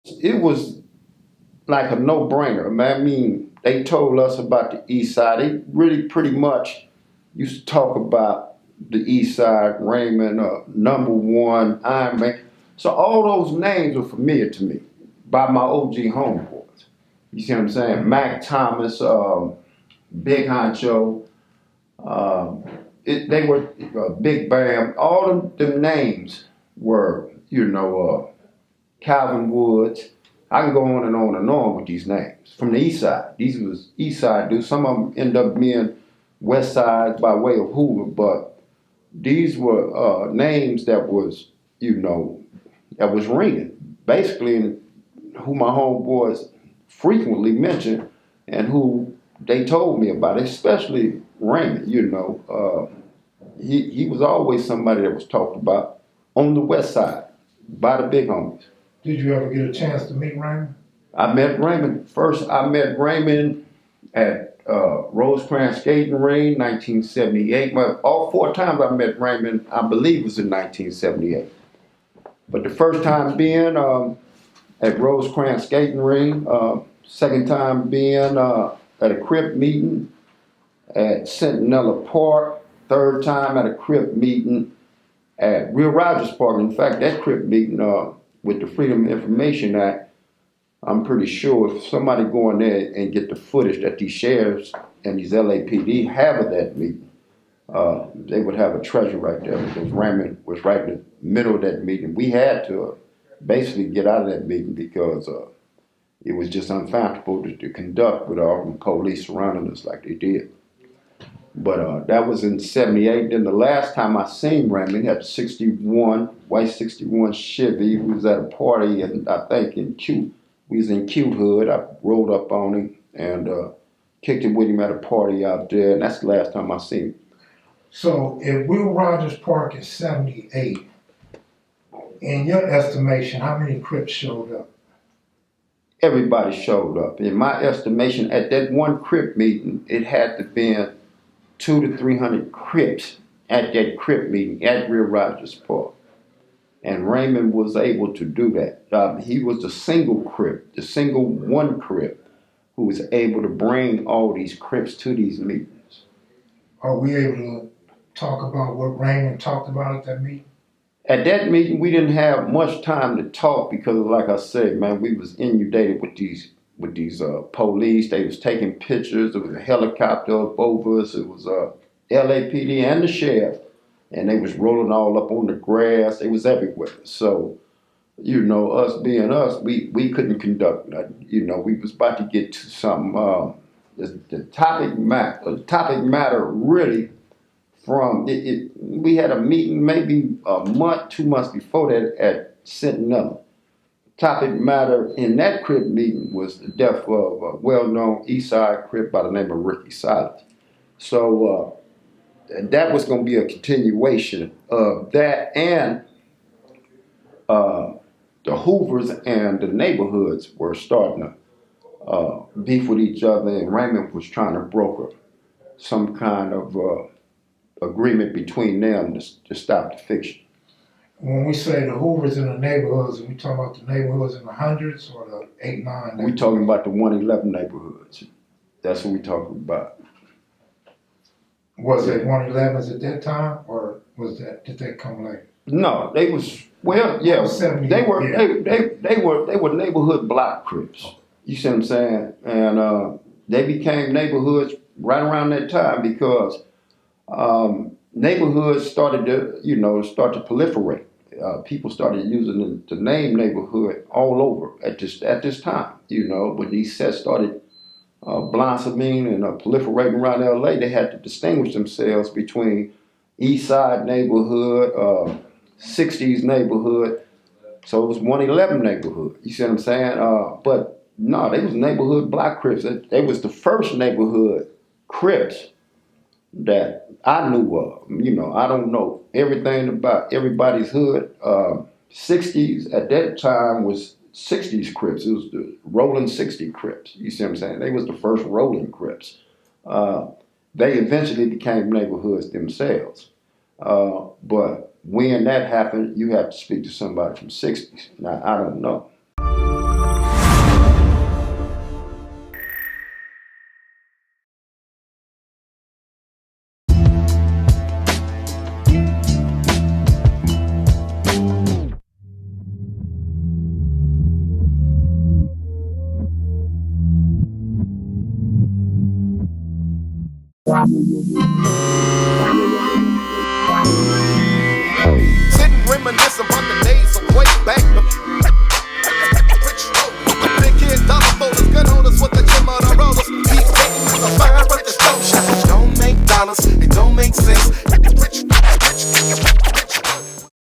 it was like a no-brainer, man. I mean, they told us about the East Side. They really pretty much used to talk about the East Side, Raymond, Number One, Iron Man. So all those names were familiar to me by my OG homeboys. You see what I'm saying? Mac Thomas, Big Honcho, um, they were Big Bam. All of them names were, Calvin Woods. I can go on and on and on with these names from the East Side. These was East Side dudes. Some of them end up being West Side by way of Hoover, but these were names that was, that was ringing. Basically, and who my homeboys frequently mentioned and who they told me about, especially Raymond. He was always somebody that was talked about on the West Side by the big homies. Did you ever get a chance to meet Raymond? I met Raymond first. I met Raymond at Rosecrans Skating Ring, 1978. But all four times I met Raymond, I believe, was in 1978. But the first time being at Rosecrans Skating Ring, second time being at a Crip meeting at Centinela Park, third time at a Crip meeting at Real Rogers Park. In fact, that Crip meeting with the Freedom of Information Act, I'm pretty sure if somebody go in there and get the footage that these sheriffs and these LAPD have of that meeting, they would have a treasure right there because Raymond was right in the middle of that meeting. We had to basically get out of that meeting because it was just unfathomable to conduct with all the police surrounding us like they did. But that was in 78. Then the last time I seen Raymond, he had 61, white 61 Chevy. We was at a party, and I think in Cute. We was in Cute Hood. I rolled up on him and kicked it with him at a party out there, and that's the last time I seen him. So at Will Rogers Park in 78, in your estimation, how many Crips showed up? Everybody showed up. In my estimation, at that one Crip meeting, it had to be 200 to 300 Crips at that Crip meeting at Real Rogers Park. And Raymond was able to do that. He was the single Crip, the single one Crip, who was able to bring all these Crips to these meetings. Are we able to talk about what Raymond talked about at that meeting? At that meeting, we didn't have much time to talk because, like I said, man, we was inundated with these police. They was taking pictures. There was a helicopter up over us. It was LAPD and the sheriff, and they was rolling all up on the grass. They was everywhere. So, us being us, we couldn't conduct nothing. We was about to get to something. The topic matter really from it. We had a meeting maybe a month, 2 months before that at Centinela. Topic matter in that Crip meeting was the death of a well-known East Side Crip by the name of Ricky Silence. So that was going to be a continuation of that, and the Hoovers and the neighborhoods were starting to beef with each other, and Raymond was trying to broker some kind of agreement between them to stop the fiction. When we say the Hoovers in the neighborhoods, are we talking about the neighborhoods in the hundreds or the 8, 9? We're talking about the 111 neighborhoods. That's what we're talking about. Was it 111s at that time, or did they come later? No, they was they were neighborhood block Crips. You see what I'm saying? And they became neighborhoods right around that time because neighborhoods started to proliferate. People started using the name neighborhood all over at this time. When these sets started blossoming and proliferating around LA, they had to distinguish themselves between East Side neighborhood, 60s neighborhood. So it was 111 neighborhood. You see what I'm saying? But no, they was neighborhood block Crips. They was the first neighborhood Crips that I knew of. I don't know everything about everybody's hood. 60s at that time was 60s Crips. It was the rolling 60 Crips. You see what I'm saying? They was the first rolling Crips. They eventually became neighborhoods themselves. But when that happened, you have to speak to somebody from 60s. Now, I don't know. Sitting reminiscing about the days of way back.